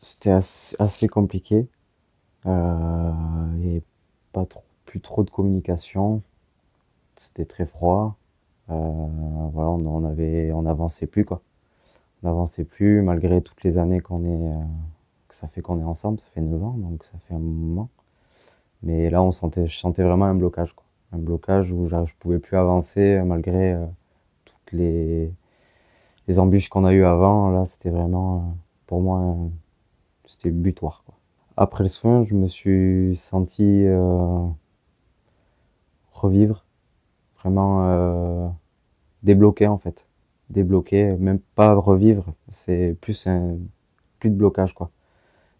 C'était assez compliqué. Et pas trop, plus trop de communication. C'était très froid. Voilà, on n'avançait plus quoi. On n'avançait plus malgré toutes les années que ça fait qu'on est ensemble. Ça fait 9 ans, donc ça fait un moment. Mais là, je sentais vraiment un blocage quoi. Un blocage où je pouvais plus avancer malgré toutes les embûches qu'on a eues avant. Là, c'était vraiment, pour moi, c'était butoir quoi. Après le soin, je me suis senti revivre, vraiment débloqué en fait. Débloqué, même pas revivre, c'est plus de blocage quoi.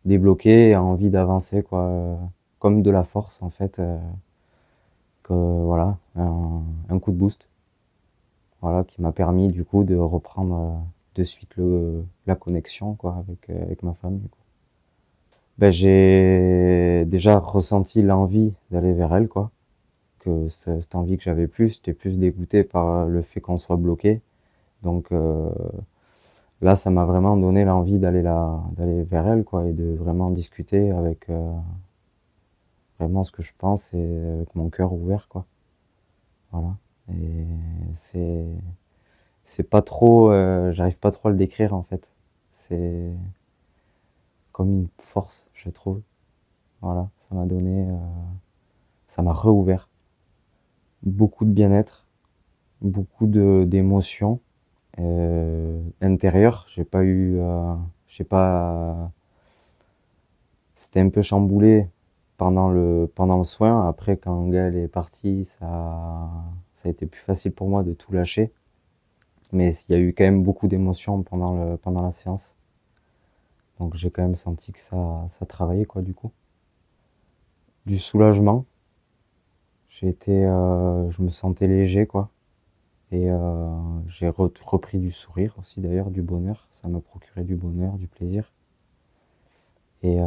Débloqué, envie d'avancer quoi, comme de la force en fait, que voilà, un coup de boost, voilà, qui m'a permis du coup de reprendre de suite la connexion quoi avec ma femme. Du coup. Ben, j'ai déjà ressenti l'envie d'aller vers elle quoi, que cette envie que j'avais plus, j'étais plus dégoûté par le fait qu'on soit bloqué. Donc là, ça m'a vraiment donné l'envie d'aller vers elle, quoi, et de vraiment discuter avec vraiment ce que je pense et avec mon cœur ouvert, quoi. Voilà. Et c'est c'est pas trop, j'arrive pas trop à le décrire en fait. C'est comme une force, je trouve. Voilà, ça m'a donné, ça m'a réouvert beaucoup de bien-être, beaucoup de d'émotions intérieures. J'ai pas, c'était un peu chamboulé pendant le soin. Après, quand Gaël est parti, ça a été plus facile pour moi de tout lâcher. Mais il y a eu quand même beaucoup d'émotions pendant la séance. Donc j'ai quand même senti que ça travaillait, quoi, du coup. Du soulagement. Je me sentais léger, quoi. Et j'ai repris du sourire aussi, d'ailleurs, du bonheur. Ça m'a procuré du bonheur, du plaisir. Et,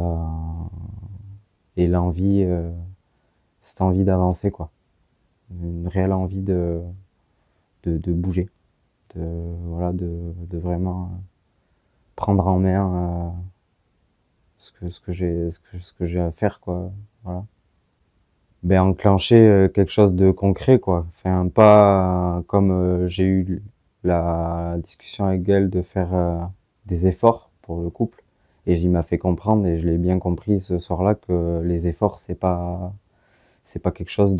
et cette envie d'avancer, quoi. Une réelle envie de bouger, voilà, de vraiment prendre en main ce que j'ai à faire, quoi. Voilà. Ben, enclencher quelque chose de concret, quoi. Enfin, pas comme j'ai eu la discussion avec elle de faire des efforts pour le couple. Et il m'a fait comprendre, et je l'ai bien compris ce soir-là, que les efforts, c'est pas quelque chose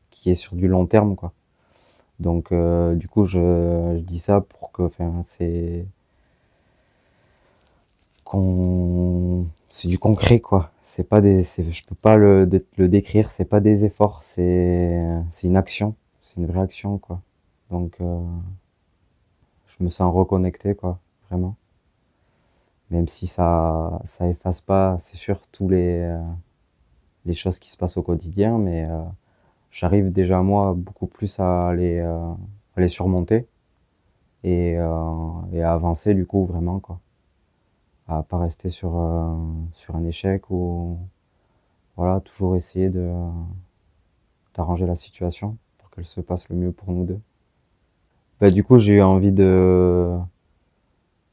qui est sur du long terme, quoi. Donc, du coup, je dis ça pour que, enfin, c'est du concret, quoi. C'est pas je peux pas le décrire, c'est pas des efforts, c'est une action, c'est une vraie action, quoi. Donc, je me sens reconnecté, quoi, vraiment. Même si ça efface pas, c'est sûr, les choses qui se passent au quotidien, mais j'arrive déjà, moi, beaucoup plus à les surmonter et à avancer, du coup, vraiment, quoi. À pas rester sur un échec ou voilà, toujours essayer d'arranger la situation pour qu'elle se passe le mieux pour nous deux. Bah, du coup, j'ai eu envie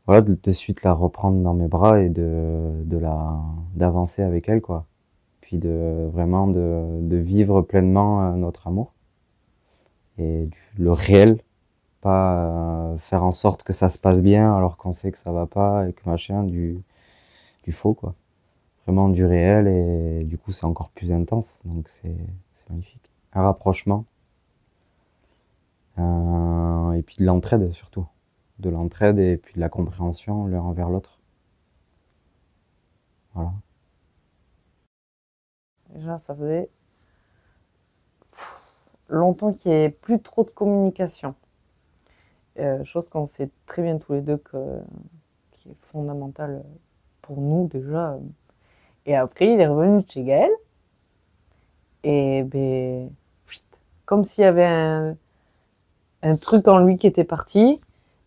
voilà, de suite la reprendre dans mes bras et d'avancer avec elle, quoi. Puis vraiment de vivre pleinement notre amour et le réel, pas faire en sorte que ça se passe bien alors qu'on sait que ça va pas et que machin, du faux, quoi. Vraiment du réel et du coup c'est encore plus intense, donc c'est magnifique. Un rapprochement et puis de l'entraide surtout, de l'entraide et puis de la compréhension l'un envers l'autre. Voilà. Déjà, ça faisait longtemps qu'il n'y ait plus trop de communication. Chose qu'on sait très bien tous les deux qui est fondamentale pour nous déjà. Et après, il est revenu de chez Gaël. Et ben, comme s'il y avait un truc en lui qui était parti.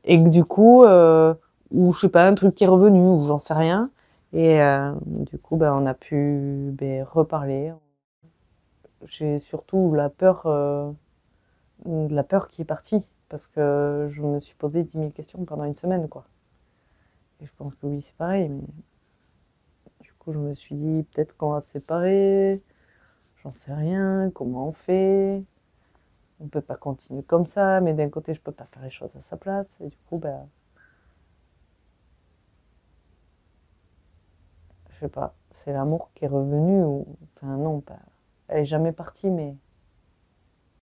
Et que du coup, ou je sais pas, un truc qui est revenu, ou j'en sais rien. Et du coup, ben, on a pu reparler. J'ai surtout la peur qui est partie. Parce que je me suis posé 10 000 questions pendant une semaine, quoi. Et je pense que oui, c'est pareil. Mais... coup, je me suis dit, peut-être qu'on va se séparer. J'en sais rien. Comment on fait? On peut pas continuer comme ça, mais d'un côté, je peux pas faire les choses à sa place. Et du coup, ben, je sais pas. C'est l'amour qui est revenu ou, enfin, non, pas. Elle est jamais partie, mais